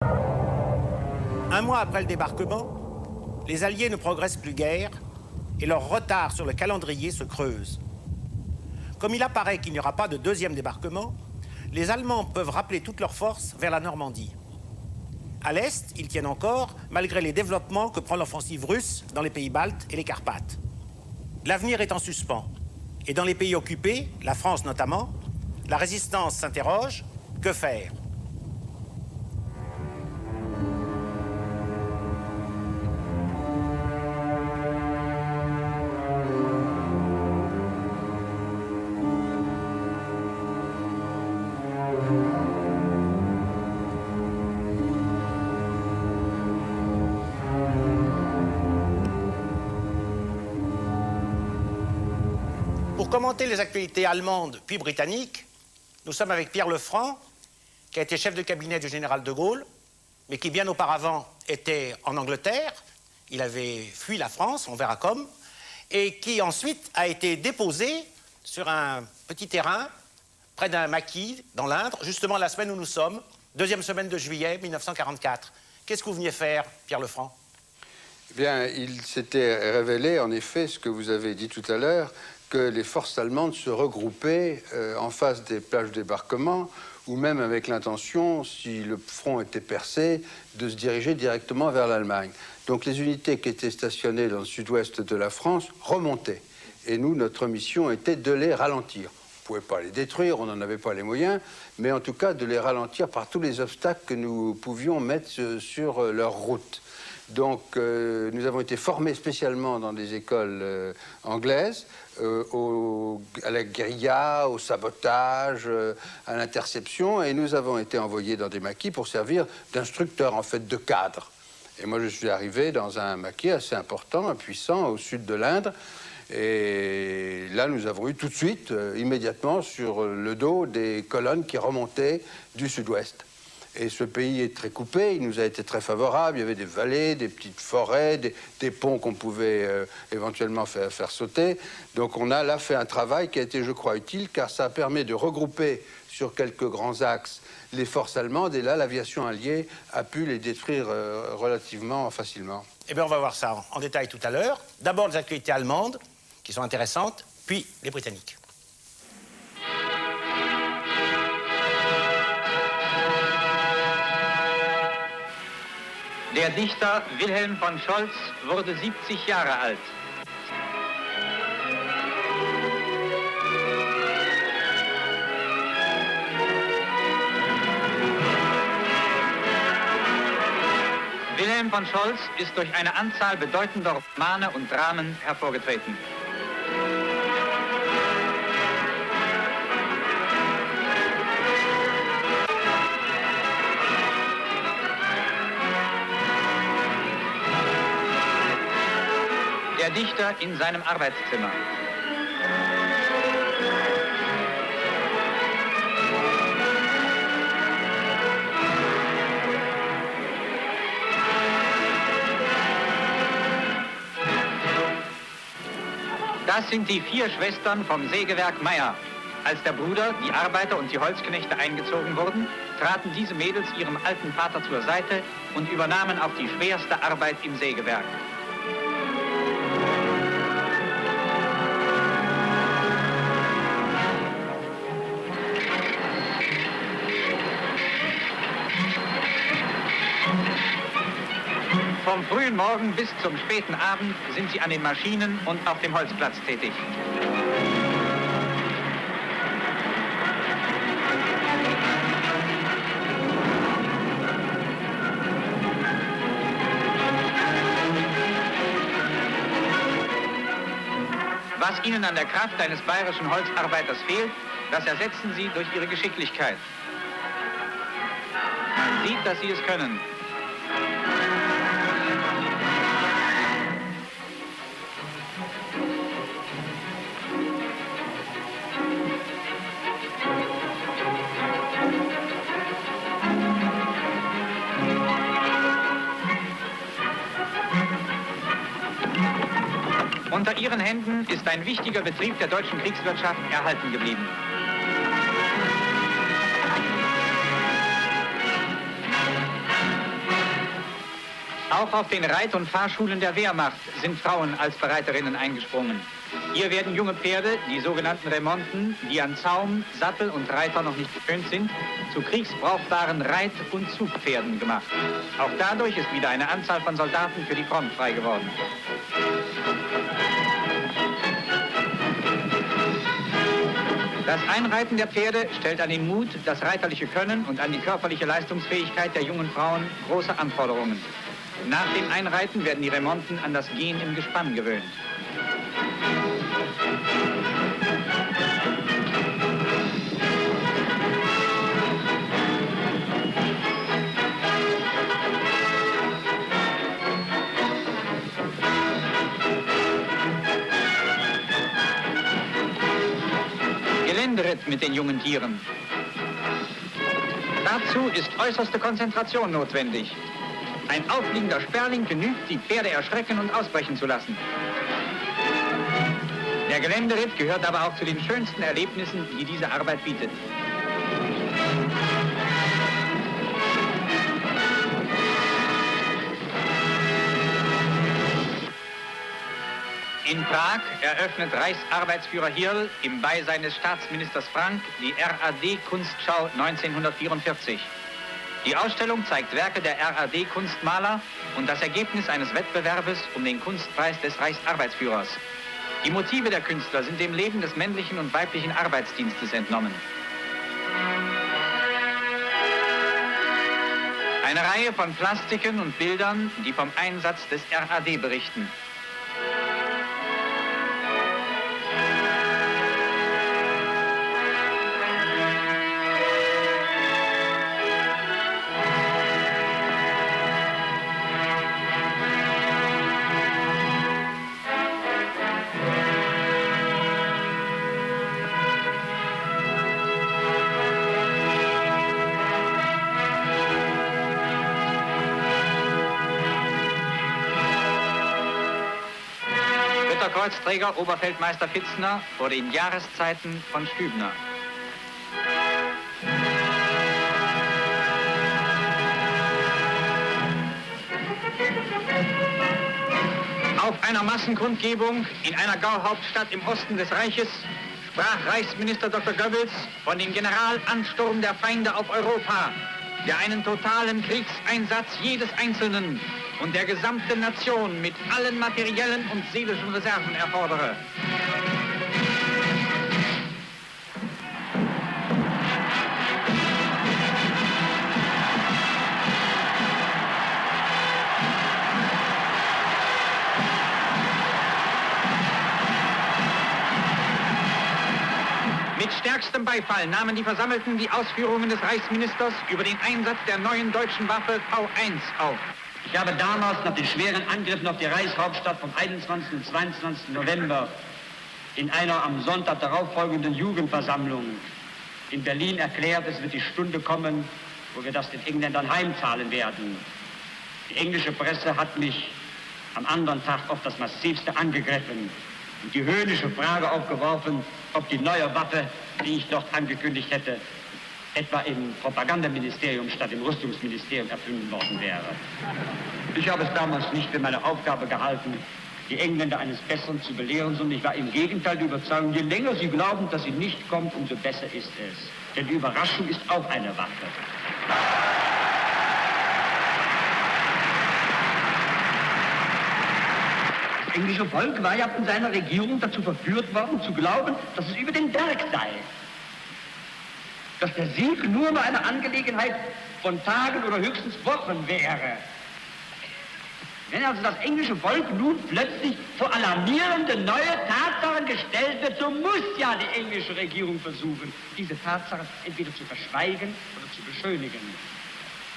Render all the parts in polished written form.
Un mois après le débarquement, les Alliés ne progressent plus guère et leur retard sur le calendrier se creuse. Comme il apparaît qu'il n'y aura pas de deuxième débarquement, les Allemands peuvent rappeler toutes leurs forces vers la Normandie. À l'est, ils tiennent encore, malgré les développements que prend l'offensive russe dans les pays baltes et les Carpates. L'avenir est en suspens. Et dans les pays occupés, la France notamment, la résistance s'interroge, que faire ? Pour commenter les actualités allemandes puis britanniques, nous sommes avec Pierre Lefranc, qui a été chef de cabinet du général de Gaulle, mais qui bien auparavant était en Angleterre. Il avait fui la France, on verra comme, et qui ensuite a été déposé sur un petit terrain près d'un maquis dans l'Indre, justement la semaine où nous sommes, deuxième semaine de juillet 1944. Qu'est-ce que vous veniez faire, Pierre Lefranc ? Eh bien, il s'était révélé, en effet, ce que vous avez dit tout à l'heure, que les forces allemandes se regroupaient en face des plages de débarquement, ou même avec l'intention, si le front était percé, de se diriger directement vers l'Allemagne. Donc les unités qui étaient stationnées dans le sud-ouest de la France remontaient. Et nous, notre mission était de les ralentir. On ne pouvait pas les détruire, on n'en avait pas les moyens, mais en tout cas de les ralentir par tous les obstacles que nous pouvions mettre sur leur route. Donc nous avons été formés spécialement dans des écoles anglaises, à la guérilla, au sabotage, à l'interception, et nous avons été envoyés dans des maquis pour servir d'instructeurs, en fait, de cadres. Et moi, je suis arrivé dans un maquis assez important, puissant, au sud de l'Indre, et là, nous avons eu tout de suite, immédiatement, sur le dos, des colonnes qui remontaient du sud-ouest. Et ce pays est très coupé, il nous a été très favorable, il y avait des vallées, des petites forêts, des ponts qu'on pouvait éventuellement faire sauter. Donc on a là fait un travail qui a été, je crois, utile, car ça permet de regrouper sur quelques grands axes les forces allemandes, et là, l'aviation alliée a pu les détruire relativement facilement. Eh bien, on va voir ça en détail tout à l'heure. D'abord, les actualités allemandes, qui sont intéressantes, puis les Britanniques. Der Dichter Wilhelm von Scholz wurde 70 Jahre alt. Wilhelm von Scholz ist durch eine Anzahl bedeutender Romane und Dramen hervorgetreten. Der Dichter in seinem Arbeitszimmer. Das sind die 4 Schwestern vom Sägewerk Meyer. Als der Bruder, die Arbeiter und die Holzknechte eingezogen wurden, traten diese Mädels ihrem alten Vater zur Seite und übernahmen auch die schwerste Arbeit im Sägewerk. Vom frühen Morgen bis zum späten Abend sind sie an den Maschinen und auf dem Holzplatz tätig. Was ihnen an der Kraft eines bayerischen Holzarbeiters fehlt, das ersetzen sie durch ihre Geschicklichkeit. Man sieht, dass sie es können. Unter ihren Händen ist ein wichtiger Betrieb der deutschen Kriegswirtschaft erhalten geblieben. Auch auf den Reit- und Fahrschulen der Wehrmacht sind Frauen als Bereiterinnen eingesprungen. Hier werden junge Pferde, die sogenannten Remonten, die an Zaum, Sattel und Reiter noch nicht gewöhnt sind, zu kriegsbrauchbaren Reit- und Zugpferden gemacht. Auch dadurch ist wieder eine Anzahl von Soldaten für die Front frei geworden. Das Einreiten der Pferde stellt an den Mut, das reiterliche Können und an die körperliche Leistungsfähigkeit der jungen Frauen große Anforderungen. Nach dem Einreiten werden die Remonten an das Gehen im Gespann gewöhnt. Geländeritt mit den jungen Tieren. Dazu ist äußerste Konzentration notwendig. Ein auffliegender Sperling genügt, die Pferde erschrecken und ausbrechen zu lassen. Der Geländeritt gehört aber auch zu den schönsten Erlebnissen, die diese Arbeit bietet. In Prag eröffnet Reichsarbeitsführer Hirl im Beisein des Staatsministers Frank die RAD-Kunstschau 1944. Die Ausstellung zeigt Werke der RAD-Kunstmaler und das Ergebnis eines Wettbewerbes um den Kunstpreis des Reichsarbeitsführers. Die Motive der Künstler sind dem Leben des männlichen und weiblichen Arbeitsdienstes entnommen. Eine Reihe von Plastiken und Bildern, die vom Einsatz des RAD berichten. Kreuzträger Oberfeldmeister Fitzner vor den Jahreszeiten von Stübner. Auf einer Massenkundgebung in einer Gauhauptstadt im Osten des Reiches sprach Reichsminister Dr. Goebbels von dem Generalansturm der Feinde auf Europa, der einen totalen Kriegseinsatz jedes Einzelnen und der gesamten Nation mit allen materiellen und seelischen Reserven erfordere. Mit stärkstem Beifall nahmen die Versammelten die Ausführungen des Reichsministers über den Einsatz der neuen deutschen Waffe V1 auf. Ich habe damals nach den schweren Angriffen auf die Reichshauptstadt vom 21. und 22. November in einer am Sonntag darauffolgenden Jugendversammlung in Berlin erklärt, es wird die Stunde kommen, wo wir das den Engländern heimzahlen werden. Die englische Presse hat mich am anderen Tag auf das Massivste angegriffen und die höhnische Frage aufgeworfen, ob die neue Waffe, die ich dort angekündigt hätte, etwa im Propagandaministerium statt im Rüstungsministerium erfunden worden wäre. Ich habe es damals nicht für meine Aufgabe gehalten, die Engländer eines Besseren zu belehren, sondern ich war im Gegenteil der Überzeugung, je länger sie glauben, dass sie nicht kommt, umso besser ist es. Denn die Überraschung ist auch eine Waffe. Das englische Volk war ja von seiner Regierung dazu verführt worden, zu glauben, dass es über den Berg sei. Dass der Sieg nur noch eine Angelegenheit von Tagen oder höchstens Wochen wäre. Wenn also das englische Volk nun plötzlich vor alarmierende neue Tatsachen gestellt wird, so muss ja die englische Regierung versuchen, diese Tatsachen entweder zu verschweigen oder zu beschönigen.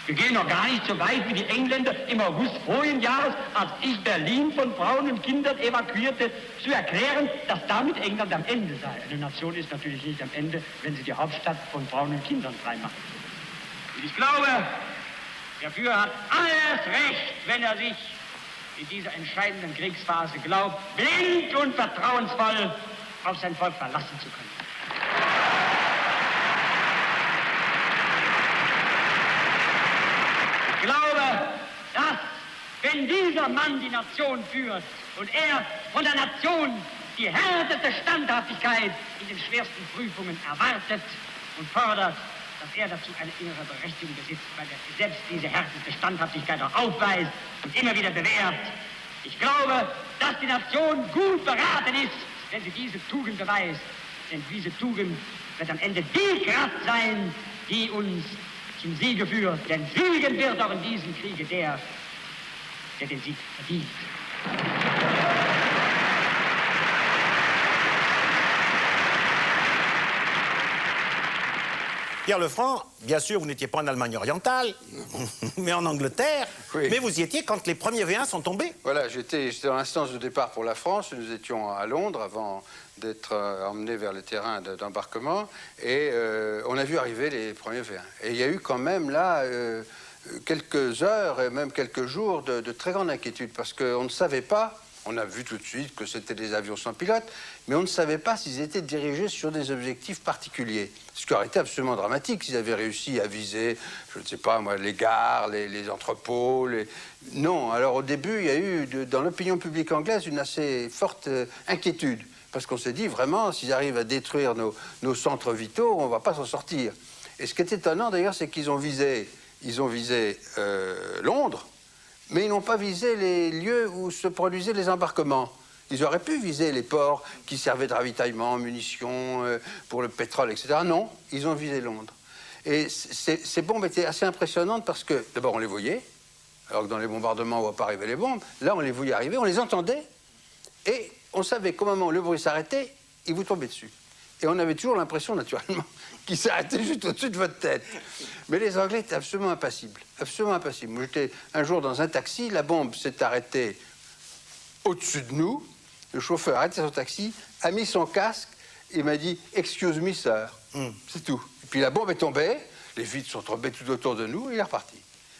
Wir gehen noch gar nicht so weit wie die Engländer im August vorigen Jahres, als ich Berlin von Frauen und Kindern evakuierte, zu erklären, dass damit England am Ende sei. Eine Nation ist natürlich nicht am Ende, wenn sie die Hauptstadt von Frauen und Kindern freimacht. Und ich glaube, der Führer hat alles Recht, wenn er sich in dieser entscheidenden Kriegsphase glaubt, blind und vertrauensvoll auf sein Volk verlassen zu können. Ich glaube, dass, wenn dieser Mann die Nation führt und er von der Nation die härteste Standhaftigkeit in den schwersten Prüfungen erwartet und fordert, dass er dazu eine innere Berechtigung besitzt, weil er selbst diese härteste Standhaftigkeit auch aufweist und immer wieder bewährt. Ich glaube, dass die Nation gut beraten ist, wenn sie diese Tugend beweist. Denn diese Tugend wird am Ende die Kraft sein, die uns zum Siege führt. Denn siegen wird auch in diesem Kriege der den Sieg verdient. Pierre Lefranc, bien sûr, vous n'étiez pas en Allemagne orientale, mais en Angleterre. Oui. Mais vous y étiez quand les premiers V1 sont tombés. Voilà, j'étais dans l'instance de départ pour la France. Nous étions à Londres avant d'être emmenés vers les terrains d'embarquement. Et on a vu arriver les premiers V1. Et il y a eu quand même là quelques heures et même quelques jours de très grande inquiétude parce qu'on ne savait pas. On a vu tout de suite que c'était des avions sans pilote, mais on ne savait pas s'ils étaient dirigés sur des objectifs particuliers. Ce qui aurait été absolument dramatique s'ils avaient réussi à viser, je ne sais pas moi, les gares, les entrepôts. Non, alors au début, il y a eu dans l'opinion publique anglaise une assez forte inquiétude. Parce qu'on s'est dit, vraiment, s'ils arrivent à détruire nos centres vitaux, on ne va pas s'en sortir. Et ce qui est étonnant d'ailleurs, c'est qu'ils ont visé Londres, mais ils n'ont pas visé les lieux où se produisaient les embarquements. Ils auraient pu viser les ports qui servaient de ravitaillement, munitions, pour le pétrole, etc. Non, ils ont visé Londres. Et ces bombes étaient assez impressionnantes parce que, d'abord, on les voyait, alors que dans les bombardements, on ne voit pas arriver les bombes. Là, on les voyait arriver, on les entendait, et on savait qu'au moment où le bruit s'arrêtait, ils vous tombaient dessus. Et on avait toujours l'impression, naturellement, qu'ils s'arrêtaient juste au-dessus de votre tête. Mais les Anglais étaient absolument impassibles. Absolument impassibles. Moi, j'étais un jour dans un taxi, la bombe s'est arrêtée au-dessus de nous. Le chauffeur a arrêté son taxi, a mis son casque et m'a dit « Excuse me, sir ». C'est tout. Et puis la bombe est tombée, les vitres sont tombées tout autour de nous, et il est reparti.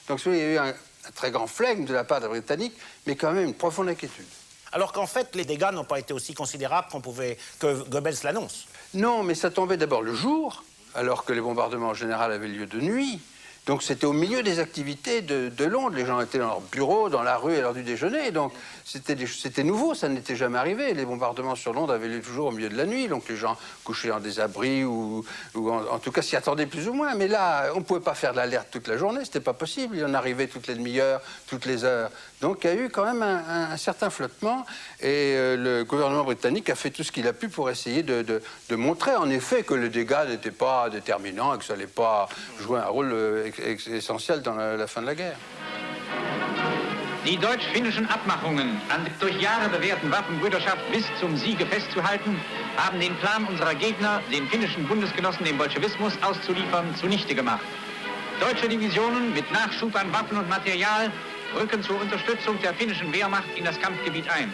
Donc il y a eu un très grand flegme de la part des Britanniques, mais quand même une profonde inquiétude. Alors qu'en fait, les dégâts n'ont pas été aussi considérables que Goebbels l'annonce. Non, mais ça tombait d'abord le jour, alors que les bombardements en général avaient lieu de nuit. Donc c'était au milieu des activités de Londres. Les gens étaient dans leur bureau, dans la rue à l'heure du déjeuner. Donc c'était nouveau, ça n'était jamais arrivé. Les bombardements sur Londres avaient lieu toujours au milieu de la nuit. Donc les gens couchaient dans des abris ou en tout cas s'y attendaient plus ou moins. Mais là, on ne pouvait pas faire de l'alerte toute la journée, c'était pas possible. Il en arrivait toutes les demi-heures, toutes les heures. Donc il y a eu quand même un certain flottement. Et le gouvernement britannique a fait tout ce qu'il a pu pour essayer de montrer en effet que les dégâts n'étaient pas déterminants et que ça n'allait pas jouer un rôle essentiel dans la fin de la guerre. Die deutsch-finnischen Abmachungen, an der durch Jahre bewährten Waffenbrüderschaft bis zum Siege festzuhalten, haben den Plan unserer Gegner, den finnischen Bundesgenossen dem Bolschewismus auszuliefern, zunichte gemacht. Deutsche Divisionen mit Nachschub an Waffen und Material rücken zur Unterstützung der finnischen Wehrmacht in das Kampfgebiet ein.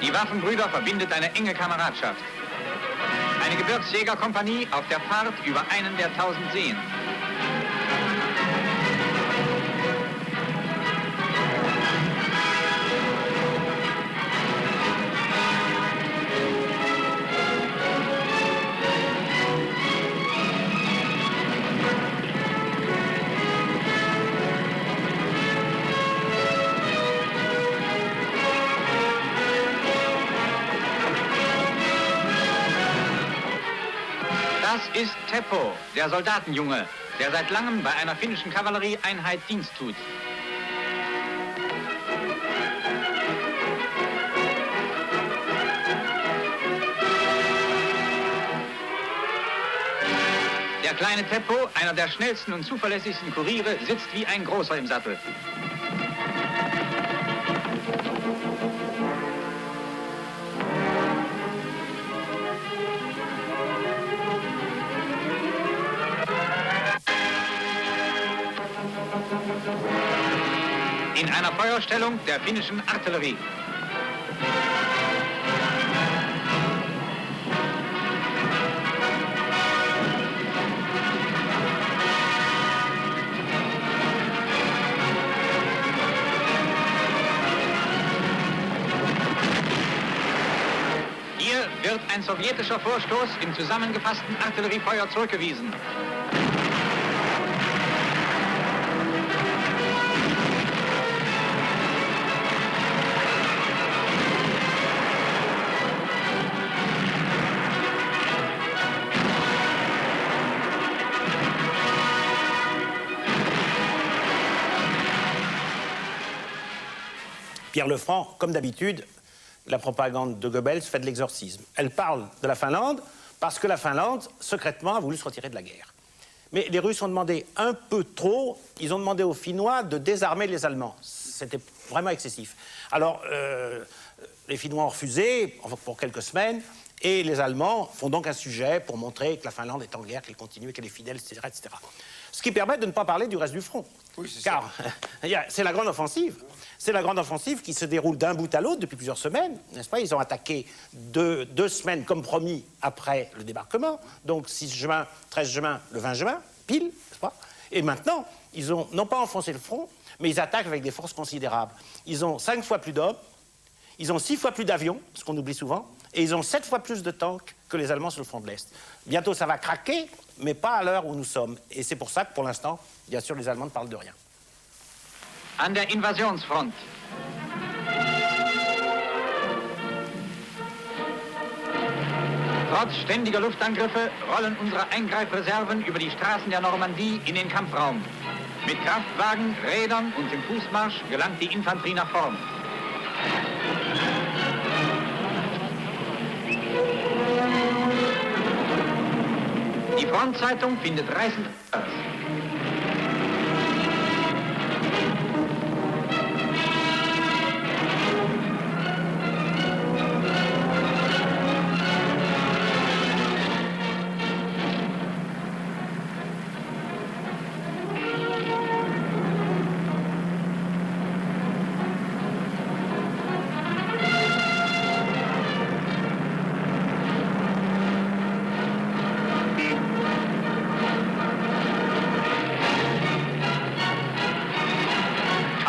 Die Waffenbrüder verbindet eine enge Kameradschaft. Eine Gebirgsjägerkompanie auf der Fahrt über einen der 1000 Seen. Das ist Teppo, der Soldatenjunge, der seit langem bei einer finnischen Kavallerieeinheit Dienst tut. Der kleine Teppo, einer der schnellsten und zuverlässigsten Kuriere, sitzt wie ein Großer im Sattel. In einer Feuerstellung der finnischen Artillerie. ein sowjetischer Vorstoß im zusammengefassten Artilleriefeuer zurückgewiesen. Pierre Lefranc, comme d'habitude, la propagande de Goebbels fait de l'exorcisme. Elle parle de la Finlande parce que la Finlande, secrètement, a voulu se retirer de la guerre. Mais les Russes ont demandé un peu trop. Ils ont demandé aux Finnois de désarmer les Allemands. C'était vraiment excessif. Alors, les Finnois ont refusé pour quelques semaines. Et les Allemands font donc un sujet pour montrer que la Finlande est en guerre, qu'elle continue, qu'elle est fidèle, etc., etc. Ce qui permet de ne pas parler du reste du front. Oui, c'est car c'est la grande offensive. C'est la grande offensive qui se déroule d'un bout à l'autre depuis plusieurs semaines, n'est-ce pas? Ils ont attaqué deux semaines, comme promis, après le débarquement. Donc 6 juin, 13 juin, le 20 juin, pile, n'est-ce pas? Et maintenant, ils ont non pas enfoncé le front, mais ils attaquent avec des forces considérables. Ils ont 5 fois plus d'hommes, ils ont 6 fois plus d'avions, ce qu'on oublie souvent, et ils ont 7 fois plus de tanks que les Allemands sur le front de l'Est. Bientôt, ça va craquer, mais pas à l'heure où nous sommes. Et c'est pour ça que, pour l'instant, bien sûr, les Allemands ne parlent de rien. An der Invasionsfront. Trotz ständiger Luftangriffe rollen unsere Eingreifreserven über die Straßen der Normandie in den Kampfraum. Mit Kraftwagen, Rädern und im Fußmarsch gelangt die Infanterie nach vorn. Die Frontzeitung findet reißend aus.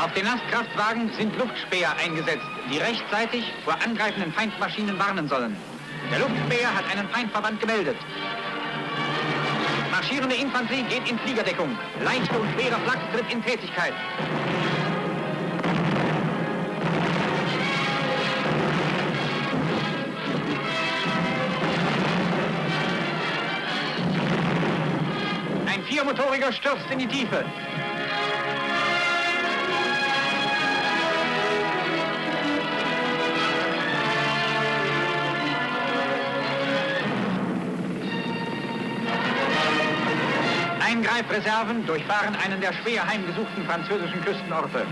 Auf den Lastkraftwagen sind Luftspäher eingesetzt, die rechtzeitig vor angreifenden Feindmaschinen warnen sollen. Der Luftspäher hat einen Feindverband gemeldet. Marschierende Infanterie geht in Fliegerdeckung. Leichte und schwere Flak tritt in Tätigkeit. Ein viermotoriger stürzt in die Tiefe. Eingreifreserven durchfahren einen der schwer heimgesuchten französischen Küstenorte.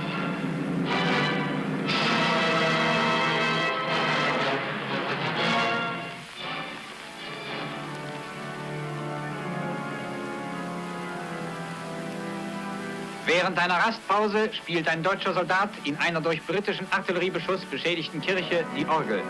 Während einer Rastpause spielt ein deutscher Soldat in einer durch britischen Artilleriebeschuss beschädigten Kirche die Orgel.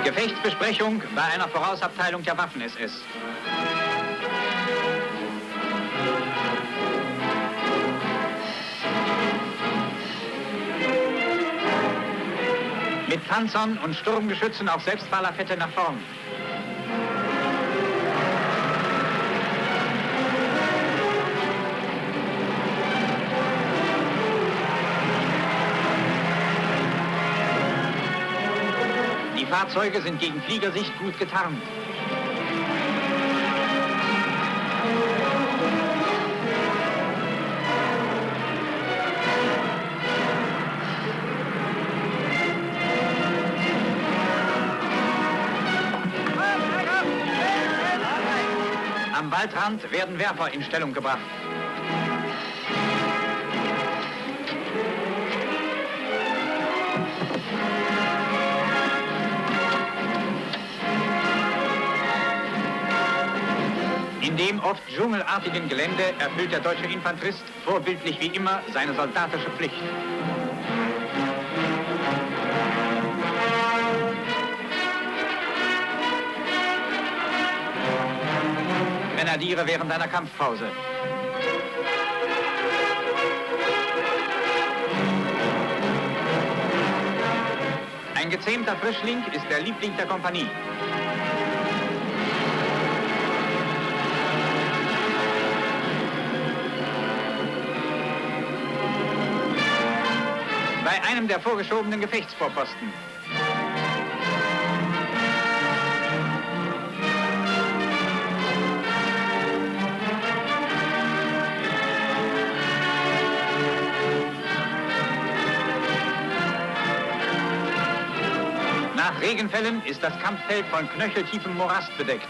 Gefechtsbesprechung bei einer Vorausabteilung der Waffen-SS. Mit Panzern und Sturmgeschützen auf Selbstfahrlafette nach vorn. Die Fahrzeuge sind gegen Fliegersicht gut getarnt. Am Waldrand werden Werfer in Stellung gebracht. dem oft dschungelartigen Gelände erfüllt der deutsche Infanterist vorbildlich wie immer seine soldatische Pflicht. Grenadiere während einer Kampfpause. Ein gezähmter Frischling ist der Liebling der Kompanie. Bei einem der vorgeschobenen Gefechtsvorposten. Nach Regenfällen ist das Kampffeld von knöcheltiefem Morast bedeckt.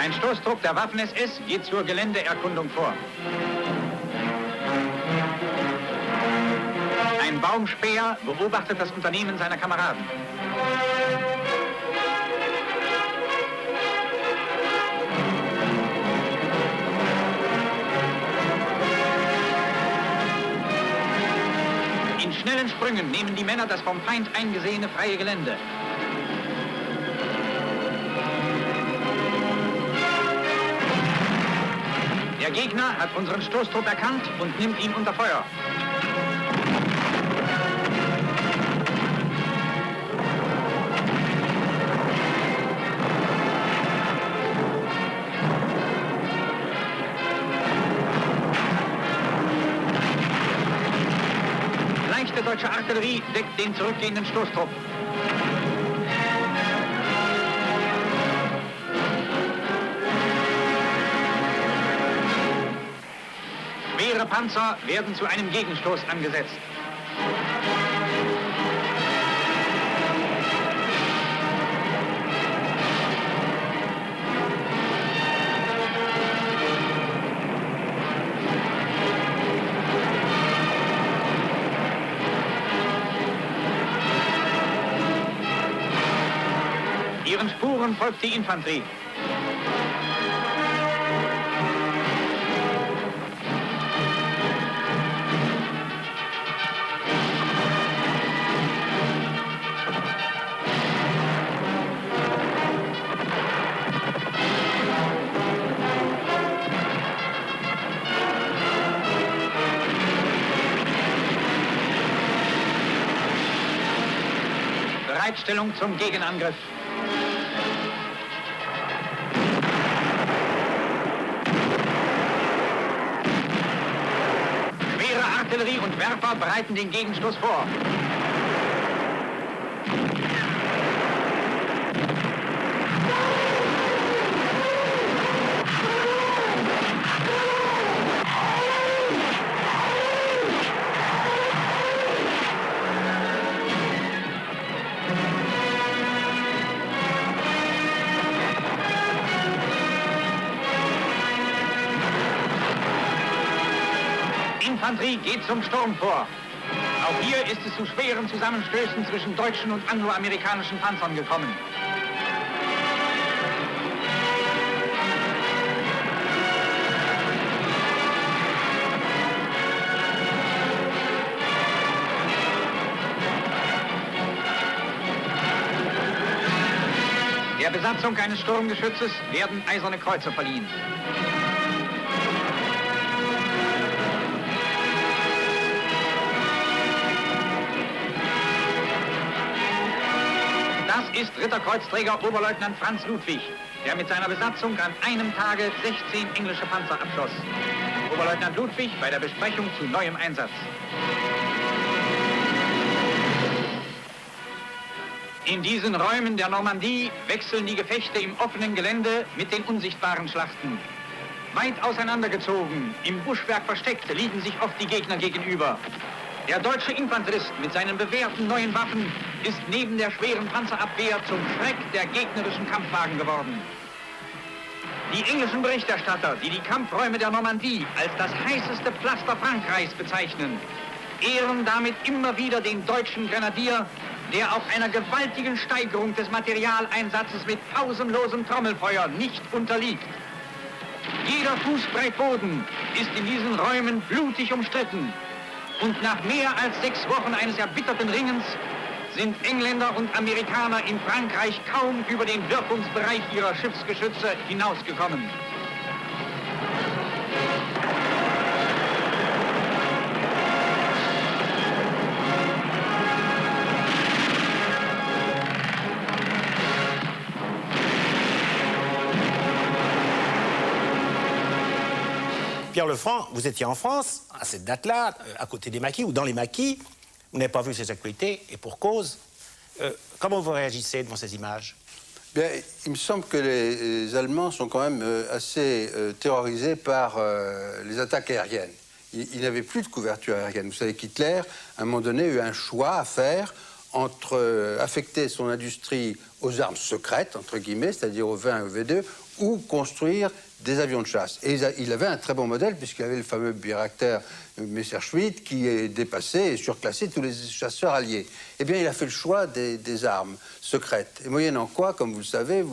Ein Stoßtrupp der Waffen-SS geht zur Geländeerkundung vor. Ein Baumspäher beobachtet das Unternehmen seiner Kameraden. In schnellen Sprüngen nehmen die Männer das vom Feind eingesehene freie Gelände. Der Gegner hat unseren Stoßtrupp erkannt und nimmt ihn unter Feuer. Leichte deutsche Artillerie deckt den zurückgehenden Stoßtrupp. Schwere Panzer werden zu einem Gegenstoß angesetzt. Ihren Spuren folgt die Infanterie. Bereitstellung zum Gegenangriff. Schwere Artillerie und Werfer bereiten den Gegenstoß vor. Infanterie geht zum Sturm vor. Auch hier ist es zu schweren Zusammenstößen zwischen deutschen und angloamerikanischen Panzern gekommen. Der Besatzung eines Sturmgeschützes werden eiserne Kreuze verliehen. Das ist Ritterkreuzträger Oberleutnant Franz Ludwig, der mit seiner Besatzung an einem Tage 16 englische Panzer abschoss. Oberleutnant Ludwig bei der Besprechung zu neuem Einsatz. In diesen Räumen der Normandie wechseln die Gefechte im offenen Gelände mit den unsichtbaren Schlachten. Weit auseinandergezogen, im Buschwerk versteckt, liegen sich oft die Gegner gegenüber. Der deutsche Infanterist mit seinen bewährten neuen Waffen ist neben der schweren Panzerabwehr zum Schreck der gegnerischen Kampfwagen geworden. Die englischen Berichterstatter, die die Kampfräume der Normandie als das heißeste Pflaster Frankreichs bezeichnen, ehren damit immer wieder den deutschen Grenadier, der auch einer gewaltigen Steigerung des Materialeinsatzes mit pausenlosem Trommelfeuer nicht unterliegt. Jeder Fußbreit Boden ist in diesen Räumen blutig umstritten. Und nach mehr als 6 Wochen eines erbitterten Ringens sind Engländer und Amerikaner in Frankreich kaum über den Wirkungsbereich ihrer Schiffsgeschütze hinausgekommen. Pierre Lefranc, vous étiez en France, à cette date-là, à côté des maquis, ou dans les maquis. Vous n'avez pas vu ces actualités, et pour cause. Comment vous réagissez devant ces images? Bien, il me semble que les Allemands sont quand même assez terrorisés par les attaques aériennes. Ils n'avaient plus de couverture aérienne. Vous savez qu'Hitler, à un moment donné, a eu un choix à faire entre affecter son industrie aux armes secrètes, entre guillemets, c'est-à-dire au V1 et au V2, ou construire des avions de chasse. Et il avait un très bon modèle, puisqu'il avait le fameux Bayraktar Messerschmitt qui est dépassé et surclassé tous les chasseurs alliés. Eh bien, il a fait le choix des armes secrètes. Et moyennant quoi, comme vous le savez,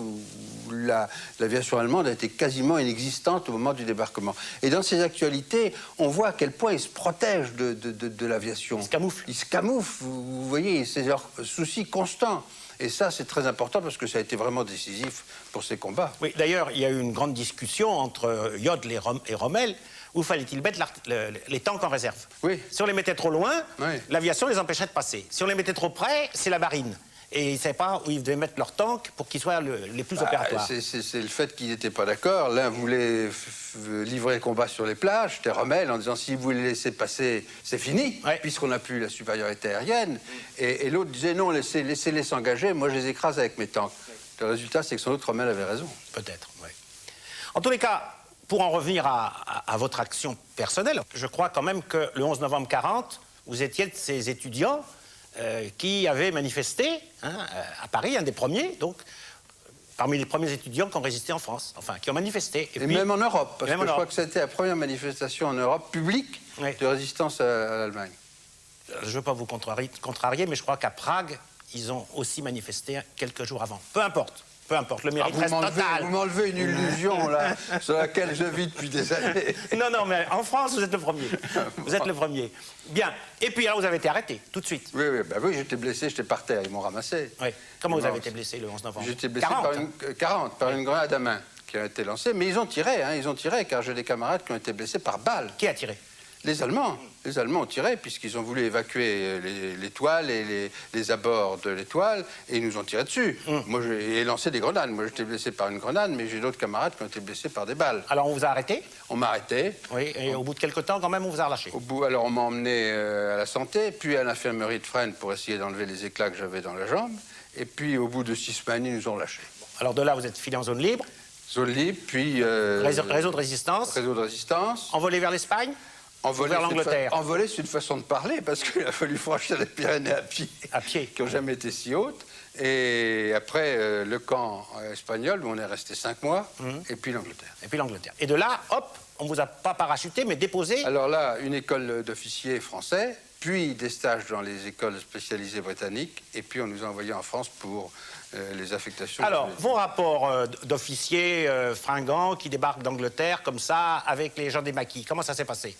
l'aviation allemande a été quasiment inexistante au moment du débarquement. Et dans ces actualités, on voit à quel point ils se protègent de l'aviation. Ils se camouflent. Ils se camouflent, vous voyez, c'est leur souci constant. Et ça, c'est très important parce que ça a été vraiment décisif pour ces combats. Oui, d'ailleurs, il y a eu une grande discussion entre Jodl et Rommel. Où fallait-il mettre les tanks en réserve? Oui. Si on les mettait trop loin, oui, l'aviation les empêchait de passer. Si on les mettait trop près, c'est la marine. Et ils ne savaient pas où ils devaient mettre leurs tanks pour qu'ils soient les plus opératoires. C'est le fait qu'ils n'étaient pas d'accord. L'un voulait livrer le combat sur les plages, c'était Rommel, en disant si vous les laissez passer, c'est fini, ouais, puisqu'on n'a plus la supériorité aérienne. Et l'autre disait non, laissez-les s'engager, moi je les écrase avec mes tanks. Le résultat, c'est que sans doute Rommel avait raison. Peut-être, oui. En tous les cas, pour en revenir à votre action personnelle, je crois quand même que le 11 novembre 40, vous étiez de ces étudiants qui avaient manifesté à Paris, un des premiers, donc parmi les premiers étudiants qui ont résisté en France, enfin qui ont manifesté. Et puis, même en Europe, parce que je crois que c'était la première manifestation en Europe publique, oui, de résistance à l'Allemagne. Je ne veux pas vous contrarier, mais je crois qu'à Prague, ils ont aussi manifesté quelques jours avant. Peu importe. Peu importe, le mérite reste total. Vous m'enlevez une illusion, là, sur laquelle je vis depuis des années. Non, non, mais en France, vous êtes le premier. Vous êtes le premier. Bien. Et puis là, vous avez été arrêté, tout de suite. Oui, oui, bah oui, j'étais blessé, j'étais par terre, ils m'ont ramassé. Oui. Comment vous avez été blessé le 11 novembre? J'étais blessé par une grenade à main qui a été lancée. Mais ils ont tiré, car j'ai des camarades qui ont été blessés par balle. Qui a tiré? Les Allemands. Les Allemands ont tiré puisqu'ils ont voulu évacuer l'étoile et les abords de l'étoile et ils nous ont tiré dessus. Moi, j'ai lancé des grenades. Moi, j'étais blessé par une grenade, mais j'ai d'autres camarades qui ont été blessés par des balles. Alors, on vous a arrêté? On m'a arrêté. Oui, et au bout de quelques temps, quand même, on vous a relâché? Alors, on m'a emmené à la santé, puis à l'infirmerie de Fresnes pour essayer d'enlever les éclats que j'avais dans la jambe. Et puis, au bout de 6 semaines, ils nous ont lâchés. Alors, de là, vous êtes filé en zone libre? Zone libre, puis... réseau de résistance? Réseau de résistance. Envolé vers l'Espagne? Envolé, vers l'Angleterre. Envolé, c'est une façon de parler, parce qu'il a fallu franchir les Pyrénées à pied. À pied. Qui n'ont jamais été si hautes. Et après, le camp espagnol, où on est resté 5 mois, et puis l'Angleterre. Et puis l'Angleterre. Et de là, hop, on vous a pas parachuté, mais déposé. Alors là, une école d'officiers français, puis des stages dans les écoles spécialisées britanniques, et puis on nous a envoyés en France pour les affectations. Alors, vos rapports d'officiers fringants qui débarquent d'Angleterre comme ça, avec les gens des maquis, comment ça s'est passé?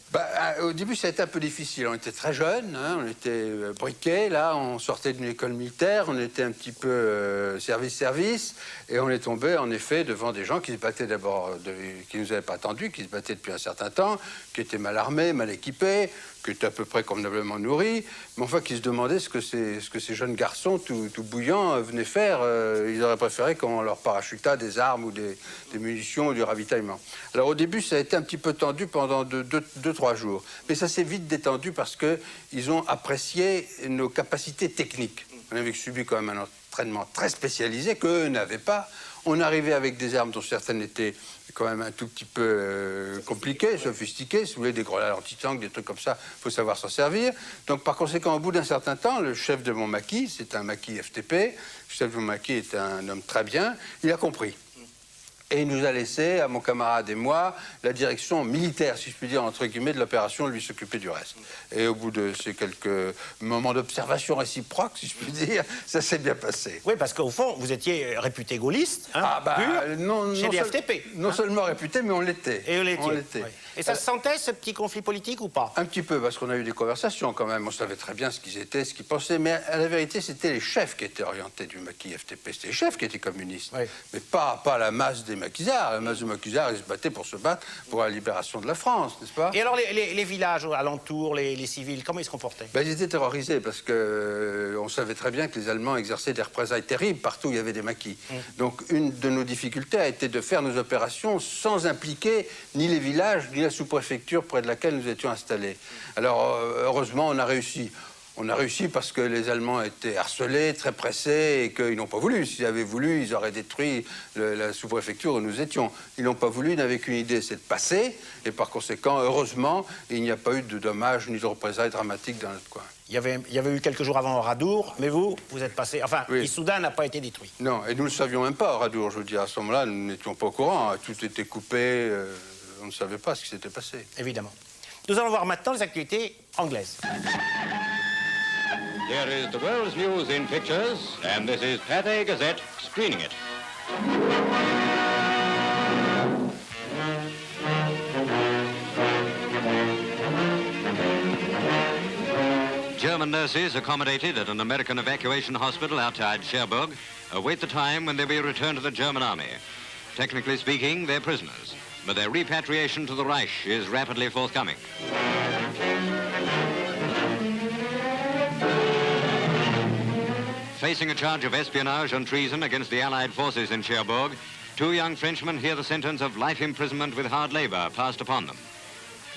Au début, ça a été un peu difficile. On était très jeunes, on était briquets, là, on sortait d'une école militaire, on était un petit peu service, et on est tombé, en effet, devant des gens qui se battaient d'abord, qui nous avaient pas attendus, qui se battaient depuis un certain temps, qui étaient mal armés, mal équipés, qui étaient à peu près convenablement nourris, mais enfin qui se demandaient ce que ces jeunes garçons tout bouillants venaient faire. Ils auraient préféré qu'on leur parachutât des armes ou des munitions ou du ravitaillement. Alors au début, ça a été un petit peu tendu pendant 2-3 jours, mais ça s'est vite détendu parce qu'ils ont apprécié nos capacités techniques. On avait subi quand même un entraînement très spécialisé qu'eux n'avaient pas. On arrivait avec des armes dont certaines étaient quand même un tout petit peu compliquées, sophistiquées. Si vous voulez, des grenades anti-tank, des trucs comme ça, il faut savoir s'en servir. Donc, par conséquent, au bout d'un certain temps, le chef de mon maquis, c'est un maquis FTP, le chef de mon maquis est un homme très bien, il a compris. Et il nous a laissé, à mon camarade et moi, la direction militaire, si je puis dire, entre guillemets, de l'opération, lui s'occuper du reste. Et au bout de ces quelques moments d'observation réciproque, si je puis dire, ça s'est bien passé. Oui, parce qu'au fond, vous étiez réputé gaulliste, hein, pur, chez les FTP. Non seulement réputé, mais on l'était. Et on l'était. Oui. Et ça se sentait, ce petit conflit politique, ou pas? Un petit peu, parce qu'on a eu des conversations quand même. On savait très bien ce qu'ils étaient, ce qu'ils pensaient. Mais à la vérité, c'était les chefs qui étaient orientés du maquis FTP. C'était les chefs qui étaient communistes. Oui. Mais pas la masse des maquisards. La masse des maquisards, ils se battaient pour la libération de la France, n'est-ce pas? Et alors, les villages alentours, les civils, comment ils se comportaient? Ben, ils étaient terrorisés parce que on savait très bien que les Allemands exerçaient des représailles terribles partout où il y avait des maquis. Donc, une de nos difficultés a été de faire nos opérations sans impliquer ni les villages, ni la sous-préfecture près de laquelle nous étions installés. Alors, heureusement, on a réussi. On a réussi parce que les Allemands étaient harcelés, très pressés, et qu'ils n'ont pas voulu. S'ils avaient voulu, ils auraient détruit la sous-préfecture où nous étions. Ils n'ont pas voulu, ils n'avaient qu'une idée, c'est de passer. Et par conséquent, heureusement, il n'y a pas eu de dommages ni de représailles dramatiques dans notre coin. Il y avait eu quelques jours avant Oradour, mais vous êtes passé... Enfin, oui. Issoudun n'a pas été détruit. Non, et nous ne le savions même pas, Oradour. Je veux dire, à ce moment-là, nous n'étions pas au courant. Tout était coupé, on ne savait pas ce qui s'était passé. Évidemment. Nous allons voir maintenant les actualités anglaises. Here is the world's news in pictures, and this is Pathé Gazette screening it. German nurses accommodated at an American evacuation hospital outside Cherbourg await the time when they'll be returned to the German army. Technically speaking, they're prisoners, but their repatriation to the Reich is rapidly forthcoming. Facing a charge of espionage and treason against the Allied forces in Cherbourg, 2 young Frenchmen hear the sentence of life imprisonment with hard labor passed upon them.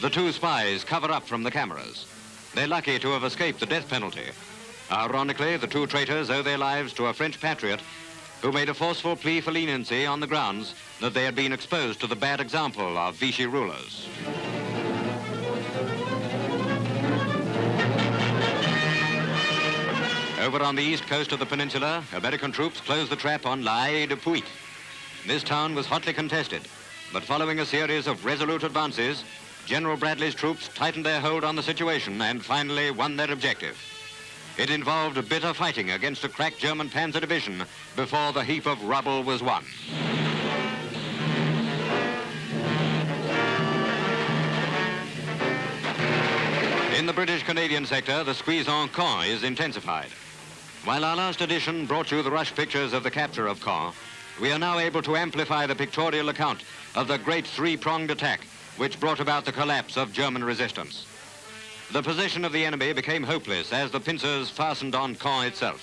The 2 spies cover up from the cameras. They're lucky to have escaped the death penalty. Ironically, the 2 traitors owe their lives to a French patriot who made a forceful plea for leniency on the grounds that they had been exposed to the bad example of Vichy rulers. Over on the east coast of the peninsula, American troops closed the trap on La Haye de Puig. This town was hotly contested, but following a series of resolute advances, General Bradley's troops tightened their hold on the situation and finally won their objective. It involved bitter fighting against a crack German panzer division before the heap of rubble was won. In the British-Canadian sector, the squeeze on Caen is intensified. While our last edition brought you the rush pictures of the capture of Caen, we are now able to amplify the pictorial account of the great 3-pronged attack which brought about the collapse of German resistance. The position of the enemy became hopeless as the pincers fastened on Caen itself.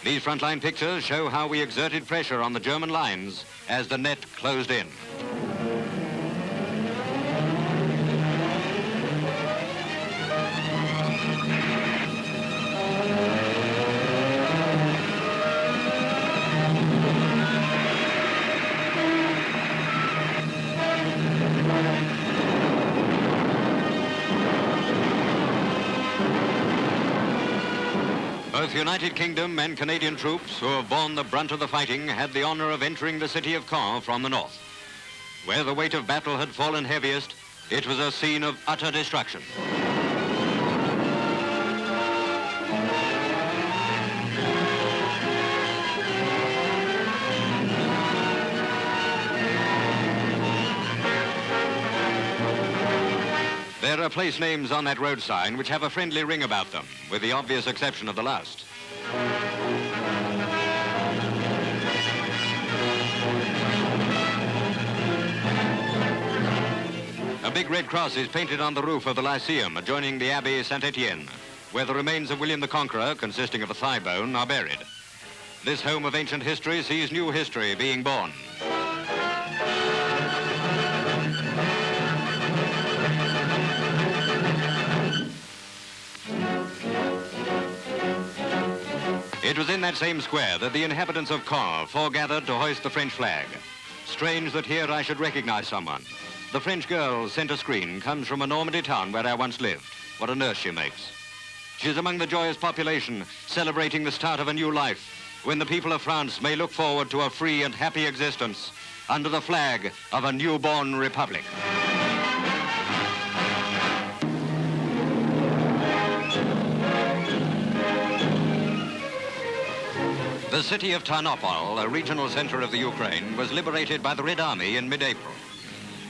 These frontline pictures show how we exerted pressure on the German lines as the net closed in. Both United Kingdom and Canadian troops who have borne the brunt of the fighting had the honor of entering the city of Caen from the north. Where the weight of battle had fallen heaviest, it was a scene of utter destruction. There are place names on that road sign which have a friendly ring about them, with the obvious exception of the last. A big red cross is painted on the roof of the Lyceum adjoining the Abbey Saint-Étienne, where the remains of William the Conqueror, consisting of a thigh bone, are buried. This home of ancient history sees new history being born. It was in that same square that the inhabitants of Caen foregathered to hoist the French flag. Strange that here I should recognize someone. The French girl sent a screen comes from a Normandy town where I once lived. What a nurse she makes. She's among the joyous population celebrating the start of a new life, when the people of France may look forward to a free and happy existence under the flag of a newborn republic. The city of Tarnopol, a regional center of the Ukraine, was liberated by the Red Army in mid-April.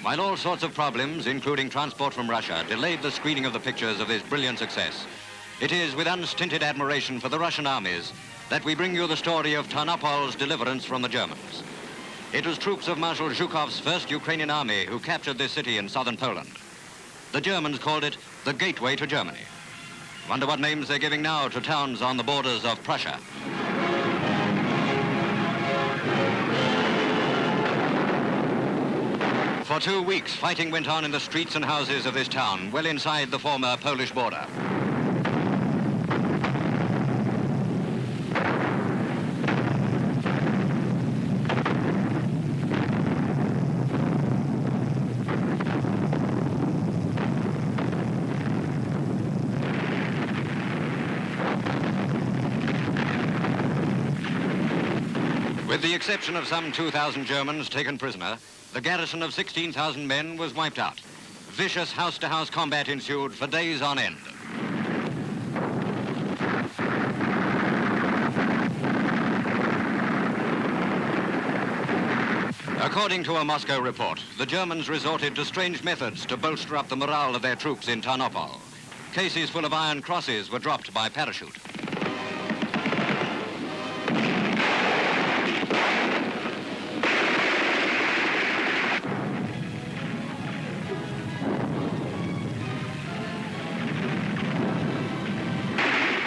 While all sorts of problems, including transport from Russia, delayed the screening of the pictures of this brilliant success, it is with unstinted admiration for the Russian armies that we bring you the story of Tarnopol's deliverance from the Germans. It was troops of Marshal Zhukov's 1st Ukrainian Army who captured this city in southern Poland. The Germans called it the gateway to Germany. Wonder what names they're giving now to towns on the borders of Prussia. For 2 weeks, fighting went on in the streets and houses of this town, well inside the former Polish border. With the exception of some 2,000 Germans taken prisoner, the garrison of 16,000 men was wiped out. Vicious house-to-house combat ensued for days on end. According to a Moscow report, the Germans resorted to strange methods to bolster up the morale of their troops in Tarnopol. Cases full of iron crosses were dropped by parachute.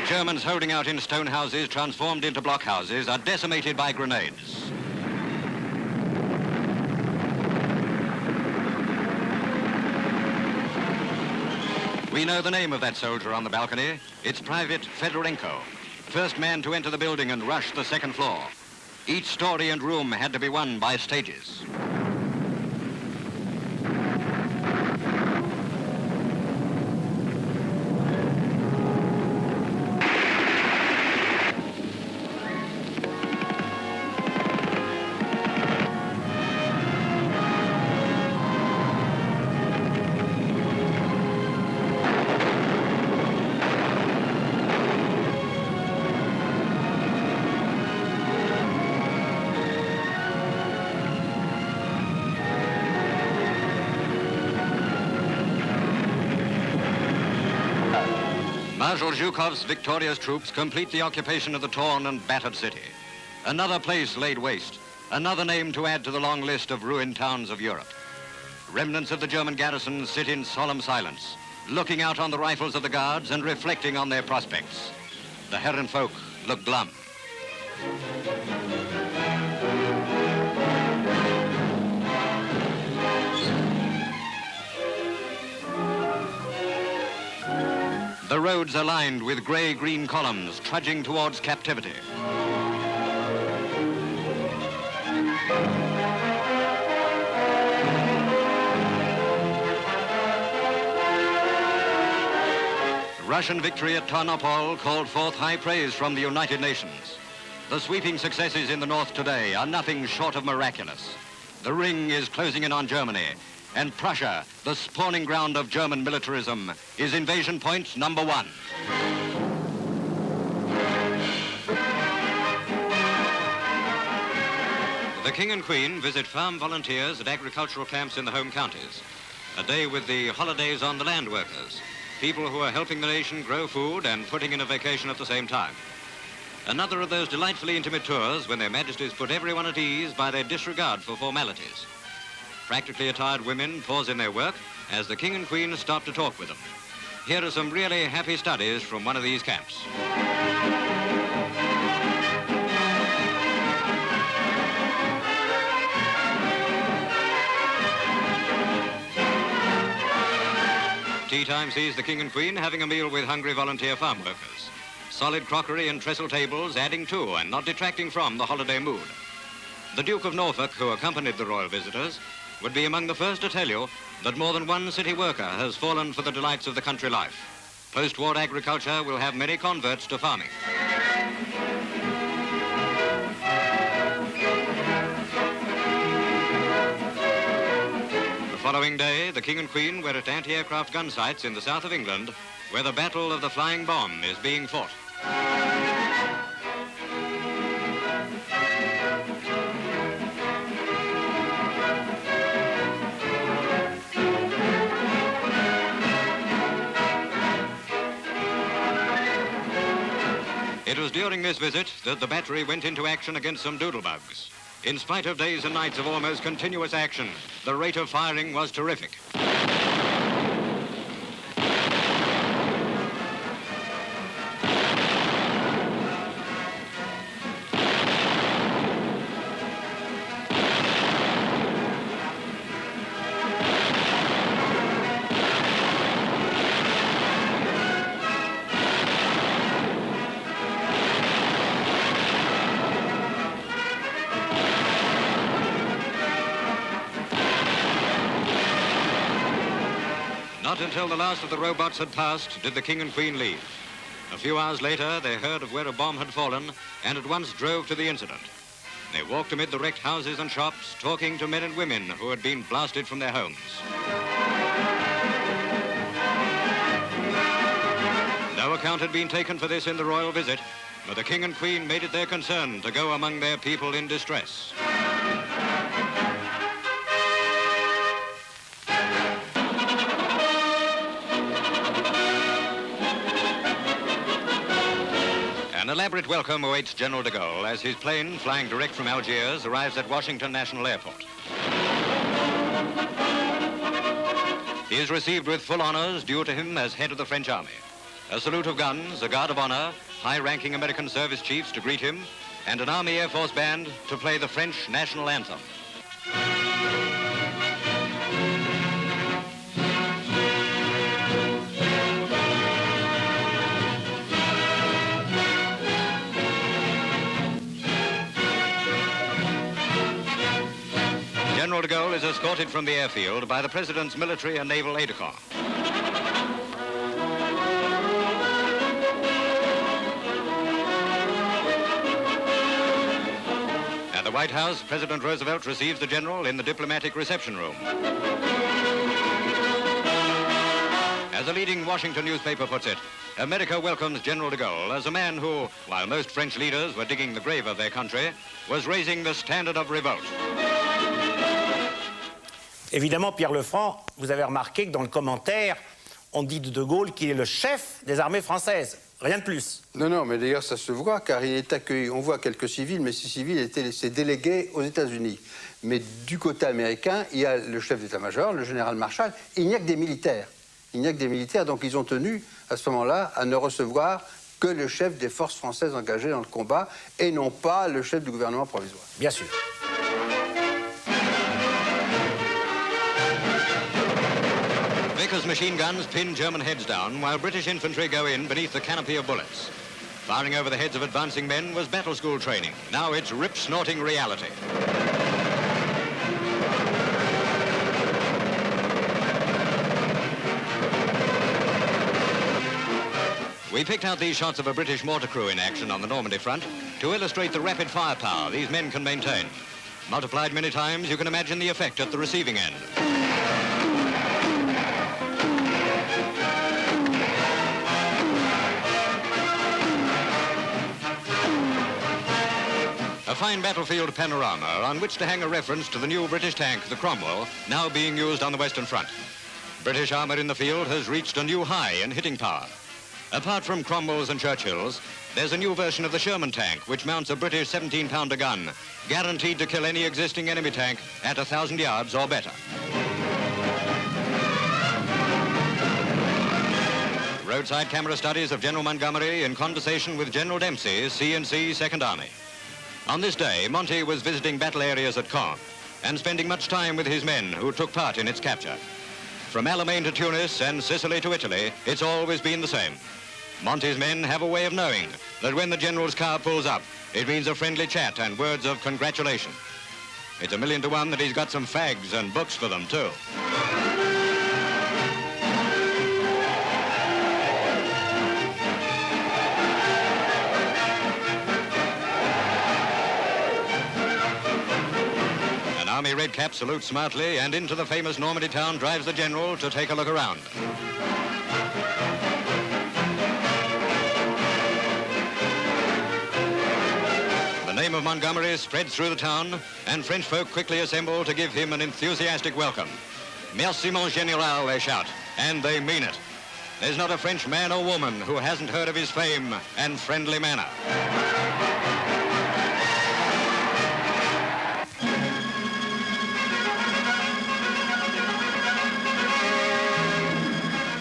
Germans holding out in stone houses transformed into blockhouses are decimated by grenades. We know the name of that soldier on the balcony. It's Private Fedorenko, first man to enter the building and rush the second floor. Each story and room had to be won by stages. Marshal Zhukov's victorious troops complete the occupation of the torn and battered city. Another place laid waste, another name to add to the long list of ruined towns of Europe. Remnants of the German garrison sit in solemn silence, looking out on the rifles of the guards and reflecting on their prospects. The Herrenfolk look glum. The roads are lined with grey-green columns trudging towards captivity. Russian victory at Tarnopol called forth high praise from the United Nations. The sweeping successes in the north today are nothing short of miraculous. The ring is closing in on Germany, and Prussia, the spawning ground of German militarism, is invasion point number 1. The King and Queen visit farm volunteers at agricultural camps in the home counties. A day with the holidays on the land workers, people who are helping the nation grow food and putting in a vacation at the same time. Another of those delightfully intimate tours when their Majesties put everyone at ease by their disregard for formalities. Practically attired women pause in their work as the King and Queen stop to talk with them. Here are some really happy studies from one of these camps. Tea time sees the King and Queen having a meal with hungry volunteer farm workers. Solid crockery and trestle tables adding to and not detracting from the holiday mood. The Duke of Norfolk, who accompanied the royal visitors, would be among the first to tell you that more than one city worker has fallen for the delights of the country life. Post-war agriculture will have many converts to farming. following day, the King and Queen were at anti-aircraft gun sites in the south of England, where the Battle of the Flying Bomb is being fought. It was during this visit that the battery went into action against some doodlebugs. In spite of days and nights of almost continuous action, the rate of firing was terrific. Not until the last of the robots had passed did the King and Queen leave. A few hours later, they heard of where a bomb had fallen and at once drove to the incident. They walked amid the wrecked houses and shops, talking to men and women who had been blasted from their homes. No account had been taken for this in the royal visit, but the King and Queen made it their concern to go among their people in distress. An elaborate welcome awaits General de Gaulle as his plane, flying direct from Algiers, arrives at Washington National Airport. He is received with full honors due to him as head of the French army. A salute of guns, a guard of honor, high-ranking American service chiefs to greet him, and an Army Air Force band to play the French national anthem. General de Gaulle is escorted from the airfield by the President's military and naval aide-de-camp. At the White House, President Roosevelt receives the General in the diplomatic reception room. As a leading Washington newspaper puts it, America welcomes General de Gaulle as a man who, while most French leaders were digging the grave of their country, was raising the standard of revolt. Évidemment, Pierre Lefranc, vous avez remarqué que dans le commentaire, on dit de Gaulle qu'il est le chef des armées françaises. Rien de plus. Non, non, mais d'ailleurs, ça se voit, car il est accueilli. On voit quelques civils, mais ces civils étaient laissés délégués aux États-Unis. Mais du côté américain, il y a le chef d'état-major, le général Marshall. Il n'y a que des militaires. Il n'y a que des militaires, donc ils ont tenu, à ce moment-là, à ne recevoir que le chef des forces françaises engagées dans le combat, et non pas le chef du gouvernement provisoire. Bien sûr. Vickers machine guns pin German heads down while British infantry go in beneath the canopy of bullets. Firing over the heads of advancing men was battle school training. Now it's rip-snorting reality. We picked out these shots of a British mortar crew in action on the Normandy front to illustrate the rapid firepower these men can maintain. Multiplied many times, you can imagine the effect at the receiving end. A fine battlefield panorama on which to hang a reference to the new British tank, the Cromwell, now being used on the Western Front. British armour in the field has reached a new high in hitting power. Apart from Cromwells and Churchills, there's a new version of the Sherman tank, which mounts a British 17-pounder gun, guaranteed to kill any existing enemy tank at 1,000 yards or better. Roadside camera studies of General Montgomery in conversation with General Dempsey, C&C Second Army. On this day, Monty was visiting battle areas at Caen and spending much time with his men who took part in its capture. From Alamein to Tunis and Sicily to Italy, it's always been the same. Monty's men have a way of knowing that when the General's car pulls up, it means a friendly chat and words of congratulation. It's 1,000,000 to 1 that he's got some fags and books for them, too. Army red cap cap salutes smartly, and into the famous Normandy town drives the general to take a look around. The name of Montgomery spreads through the town, and French folk quickly assemble to give him an enthusiastic welcome. Merci, mon général, they shout, and they mean it. There's not a French man or woman who hasn't heard of his fame and friendly manner.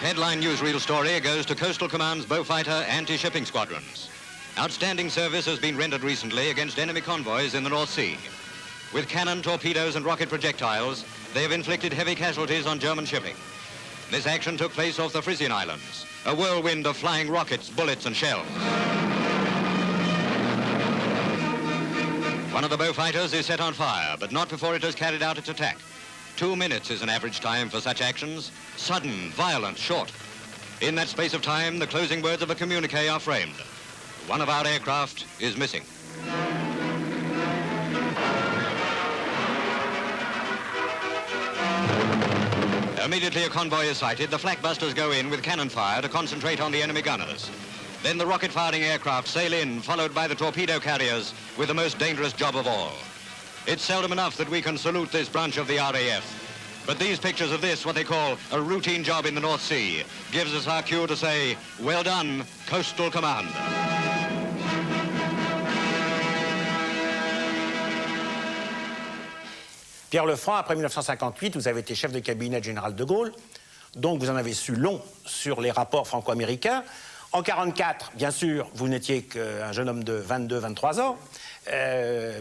Headline newsreel story goes to Coastal Command's Beaufighter anti-shipping squadrons. Outstanding service has been rendered recently against enemy convoys in the North Sea. With cannon, torpedoes, and rocket projectiles, they have inflicted heavy casualties on German shipping. This action took place off the Frisian Islands, a whirlwind of flying rockets, bullets, and shells. One of the Beaufighters is set on fire, but not before it has carried out its attack. 2 minutes is an average time for such actions. Sudden, violent, short. In that space of time, the closing words of a communique are framed. One of our aircraft is missing. Immediately a convoy is sighted, the flakbusters go in with cannon fire to concentrate on the enemy gunners. Then the rocket-firing aircraft sail in, followed by the torpedo carriers, with the most dangerous job of all. It's seldom enough that we can salute this branch of the RAF. But these pictures of this, what they call a routine job in the North Sea, gives us our cue to say, well done, Coastal Command. Pierre Lefranc, après 1958, vous avez été chef de cabinet du général de Gaulle, donc vous en avez su long sur les rapports franco-américains. En 1944, bien sûr, vous n'étiez qu'un jeune homme de 22-23 ans,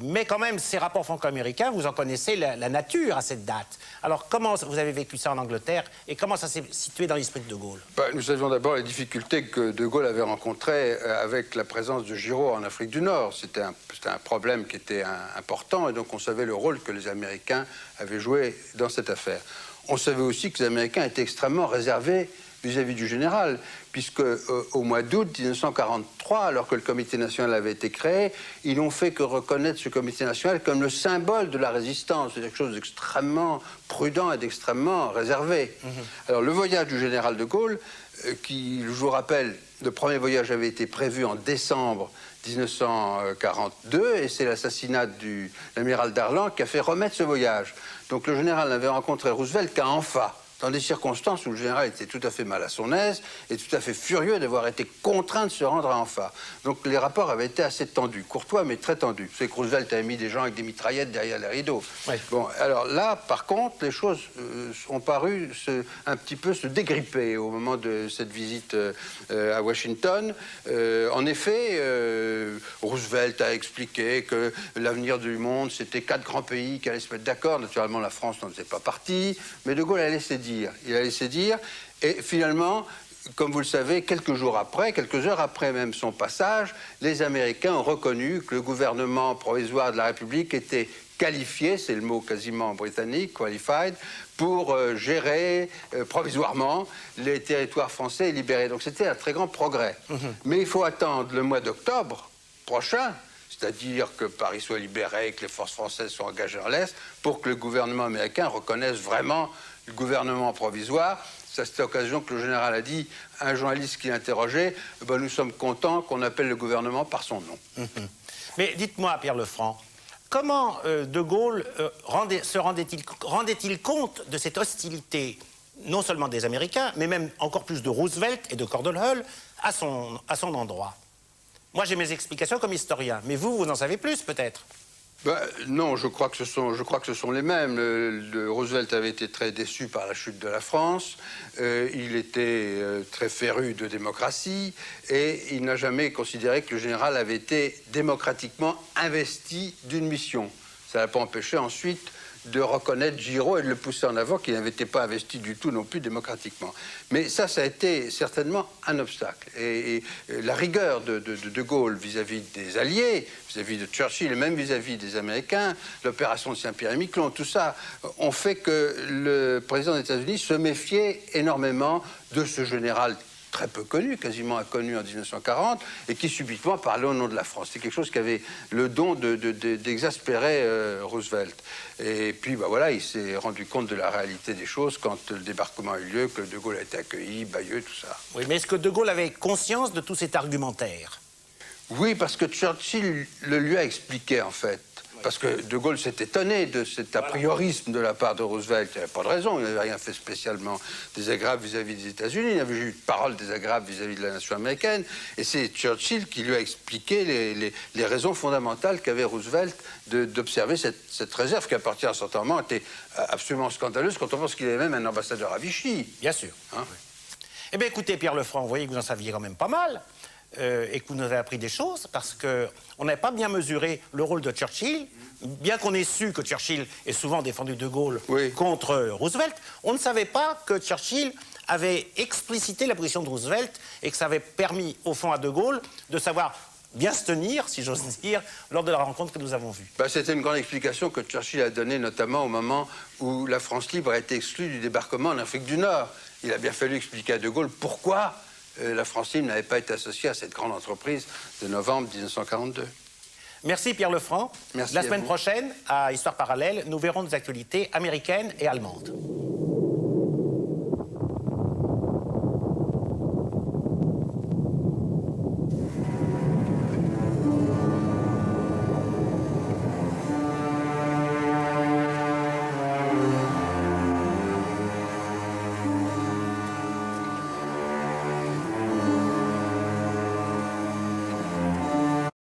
mais quand même, ces rapports franco-américains, vous en connaissez la nature à cette date. Alors, comment vous avez vécu ça en Angleterre et comment ça s'est situé dans l'esprit de De Gaulle? Nous savions d'abord les difficultés que De Gaulle avait rencontrées avec la présence de Giraud en Afrique du Nord. C'était un problème qui était important et donc on savait le rôle que les Américains avaient joué dans cette affaire. On savait aussi que les Américains étaient extrêmement réservés vis-à-vis du général, puisque au mois d'août 1943, alors que le comité national avait été créé, ils n'ont fait que reconnaître ce comité national comme le symbole de la résistance, c'est quelque chose d'extrêmement prudent et d'extrêmement réservé. Alors le voyage du général de Gaulle, qui, je vous rappelle, le premier voyage avait été prévu en décembre 1942, et c'est l'assassinat de l'amiral Darlan qui a fait remettre ce voyage. Donc le général n'avait rencontré Roosevelt qu'à Anfa, dans des circonstances où le général était tout à fait mal à son aise et tout à fait furieux d'avoir été contraint de se rendre à Anfa. Donc les rapports avaient été assez tendus, courtois mais très tendus. Vous savez que Roosevelt avait mis des gens avec des mitraillettes derrière les rideaux. Oui. Bon, alors là, par contre, les choses ont paru un petit peu se dégripper au moment de cette visite à Washington. En effet, Roosevelt a expliqué que l'avenir du monde, c'était 4 grands pays qui allaient se mettre d'accord. Naturellement, la France n'en faisait pas partie, mais De Gaulle a laissé dire. Il a laissé dire, et finalement, comme vous le savez, quelques jours après, quelques heures après même son passage, les Américains ont reconnu que le gouvernement provisoire de la République était qualifié, c'est le mot quasiment britannique, qualified, pour gérer provisoirement les territoires français et libérés. Donc c'était un très grand progrès. Mais il faut attendre le mois d'octobre prochain, c'est-à-dire que Paris soit libéré, que les forces françaises soient engagées dans l'Est, pour que le gouvernement américain reconnaisse vraiment le gouvernement provisoire. C'est à cette occasion que le général a dit à un journaliste qui l'interrogeait, nous sommes contents qu'on appelle le gouvernement par son nom. Mais dites-moi, Pierre Lefranc, comment De Gaulle rendait-il compte de cette hostilité, non seulement des Américains, mais même encore plus de Roosevelt et de Cordell Hull à son endroit? Moi, j'ai mes explications comme historien, mais vous en savez plus, peut-être? Non, je crois que ce sont les mêmes. Roosevelt avait été très déçu par la chute de la France. Il était très féru de démocratie et il n'a jamais considéré que le général avait été démocratiquement investi d'une mission. Ça n'a pas empêché ensuite de reconnaître Giraud et de le pousser en avant, qu'il n'avait été pas investi du tout non plus démocratiquement. Mais ça a été certainement un obstacle. Et la rigueur de Gaulle vis-à-vis des Alliés, vis-à-vis de Churchill et même vis-à-vis des Américains, l'opération de Saint-Pierre-et-Miquelon, tout ça ont fait que le président des États-Unis se méfiait énormément de ce général très peu connu, quasiment inconnu en 1940, et qui subitement parlait au nom de la France. C'est quelque chose qui avait le don d'exaspérer Roosevelt. Et puis, bah, voilà, il s'est rendu compte de la réalité des choses quand le débarquement a eu lieu, que De Gaulle a été accueilli, Bayeux, tout ça. Oui, mais est-ce que De Gaulle avait conscience de tout cet argumentaire? Oui, parce que Churchill le lui a expliqué, en fait. Parce que De Gaulle s'est étonné de cet a priorisme de la part de Roosevelt. Il n'y avait pas de raison, il n'avait rien fait spécialement désagréable vis-à-vis des États-Unis, il n'avait eu de parole désagréable vis-à-vis de la nation américaine. Et c'est Churchill qui lui a expliqué les raisons fondamentales qu'avait Roosevelt d'observer cette réserve qui, à partir d'un certain moment, était absolument scandaleuse quand on pense qu'il avait même un ambassadeur à Vichy. Bien sûr. Hein? Oui. Eh bien, écoutez, Pierre Lefranc, vous voyez que vous en saviez quand même pas mal. Et que vous nous avez appris des choses, parce qu'on n'avait pas bien mesuré le rôle de Churchill, bien qu'on ait su que Churchill ait souvent défendu De Gaulle contre Roosevelt, on ne savait pas que Churchill avait explicité la position de Roosevelt et que ça avait permis, au fond, à De Gaulle de savoir bien se tenir, si j'ose dire, lors de la rencontre que nous avons vue. Bah, c'était une grande explication que Churchill a donnée, notamment au moment où la France libre a été exclue du débarquement en Afrique du Nord. Il a bien fallu expliquer à De Gaulle pourquoi la France libre n'avait pas été associée à cette grande entreprise de novembre 1942. Merci Pierre Lefranc. Merci la à semaine vous. prochaine, à Histoire parallèle, nous verrons des actualités américaines et allemandes.